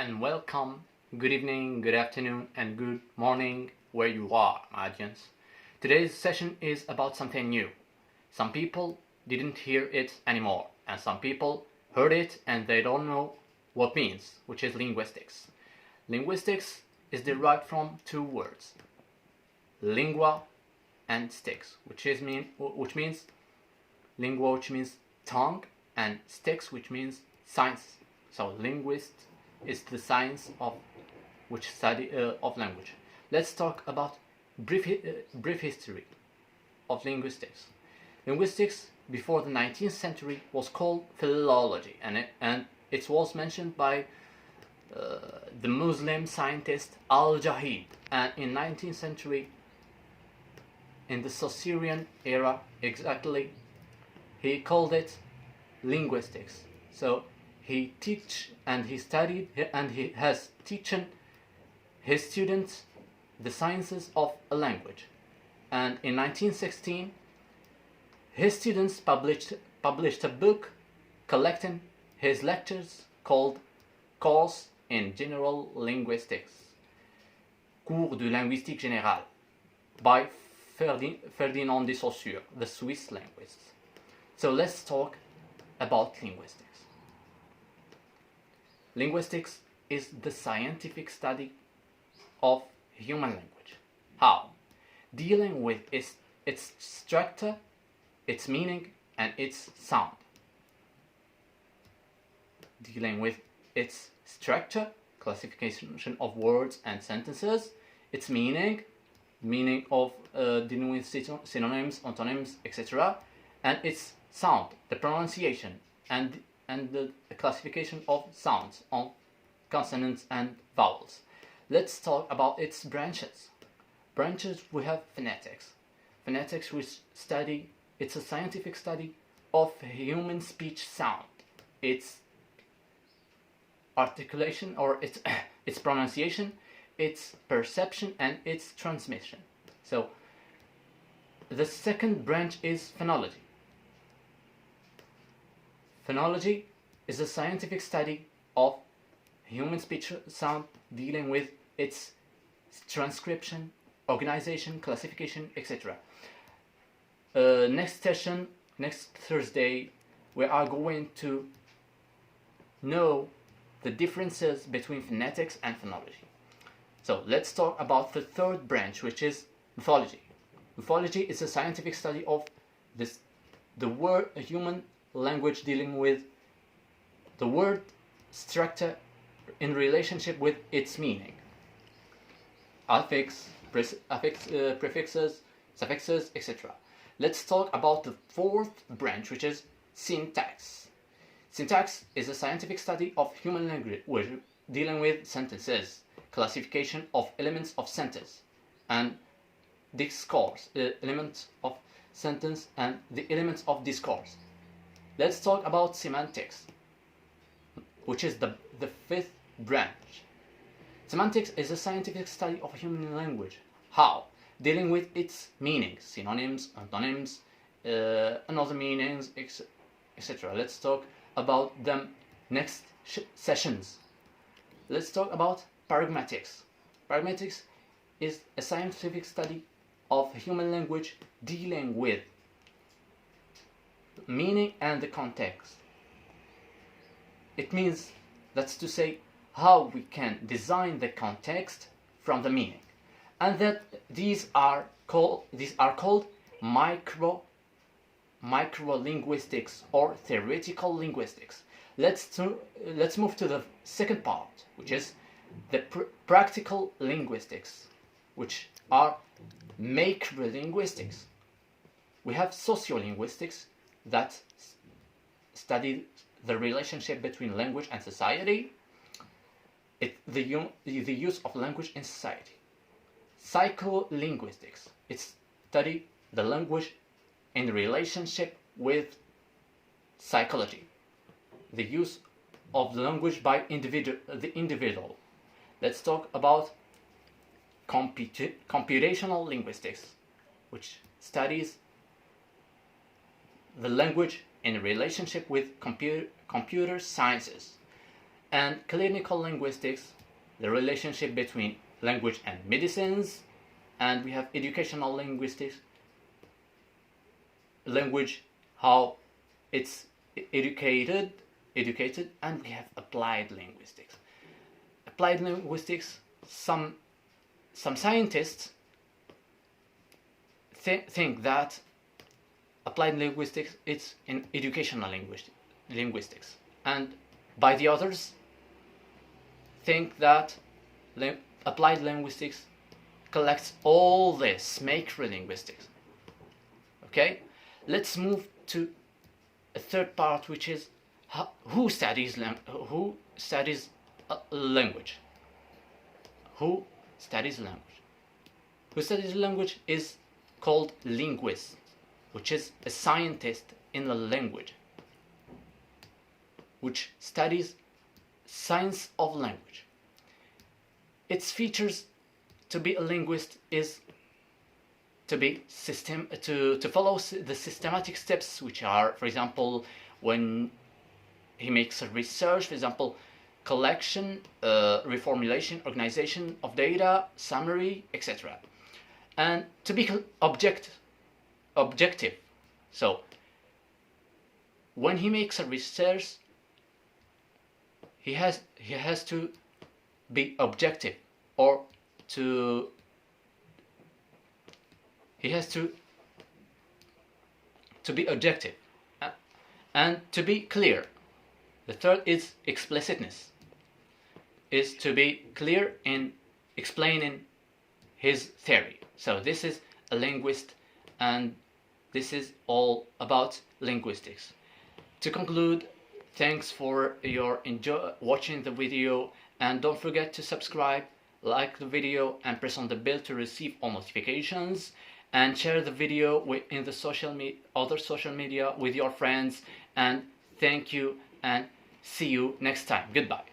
and welcome. Good evening, good afternoon, and good morning where you are, my audience. Today's session is about something new. Some people didn't hear it anymore, and some people heard it and they don't know what it means, which is linguistics. Linguistics is derived from two words, lingua and sticks, which means lingua, which means tongue, and sticks, which means science. So linguist is the science of which study of language. Let's talk about brief history of linguistics. Linguistics before the 19th century was called Phenology, and it was mentioned by the Muslim scientist Al-Jahid, and in 19th century, in the Saussurian era exactly, he called it linguistics. So he studied and he has taught his students the sciences of a language. And in 1916, his students published a book collecting his lectures called Course in General Linguistics, Cours de linguistique générale, by Ferdinand de Saussure, the Swiss linguist. So let's talk about linguistics. Linguistics is the scientific study of human language. How? Dealing with its structure, its meaning, and its sound. Dealing with its structure, classification of words and sentences, its meaning of dealing with synonyms, antonyms, etc., and its sound, the pronunciation, and the classification of sounds on consonants and vowels. Let's talk about its branches. Branches, we have phonetics. Phonetics, it's a scientific study of human speech sound, its articulation or its pronunciation, its perception, and its transmission. So the second branch is phonology. Phenology is a scientific study of human speech sound, dealing with its transcription, organization, classification, etc. Next session, next Thursday, we are going to know the differences between phonetics and phonology. So let's talk about the third branch, which is mythology. Mythology is a scientific study of the word human language, dealing with the word structure in relationship with its meaning. Affix, prefixes, suffixes, etc. Let's talk about the fourth branch, which is syntax. Syntax is a scientific study of human language, dealing with sentences, classification of elements of sentence, and discourse, elements of sentence and the elements of discourse. Let's talk about semantics, which is the fifth branch. Semantics is a scientific study of human language. How? Dealing with its meanings, synonyms, antonyms, and other meanings, etc. Let's talk about them next sessions. Let's talk about pragmatics. Pragmatics is a scientific study of human language, dealing with meaning and the context. It means, that's to say, how we can design the context from the meaning, and that these are called micro linguistics or theoretical linguistics. Let's move to the second part, which is the practical linguistics, which are macro linguistics. We have sociolinguistics that study the relationship between language and society, the use of language in society. Psycholinguistics, it study the language in relationship with psychology, the use of the language by the individual. Let's talk about computational linguistics, which studies the language in relationship with computer sciences. and clinical linguistics, the relationship between language and medicines, and we have educational linguistics, language, how it's educated, and we have applied linguistics. Applied linguistics, some scientists think that applied linguistics is in educational linguistics, and by the others think that applied linguistics collects all this macrolinguistics. Okay, let's move to a third part, which is who studies language. Who studies language? Who studies language is called linguist, which is a scientist in the language, which studies science of language. Its features to be a linguist is to follow the systematic steps, which are, for example, when he makes a research, for example, collection, reformulation, organization of data, summary, etc. And to be objective. So when he makes a research, he has to be objective, or he has to be objective and to be clear. The third is explicitness, is to be clear in explaining his theory. So this is a linguist, and this is all about linguistics. To conclude, thanks for your watching the video, and don't forget to subscribe, like the video, and press on the bell to receive all notifications, and share the video in the other social media with your friends. And thank you, and see you next time. Goodbye.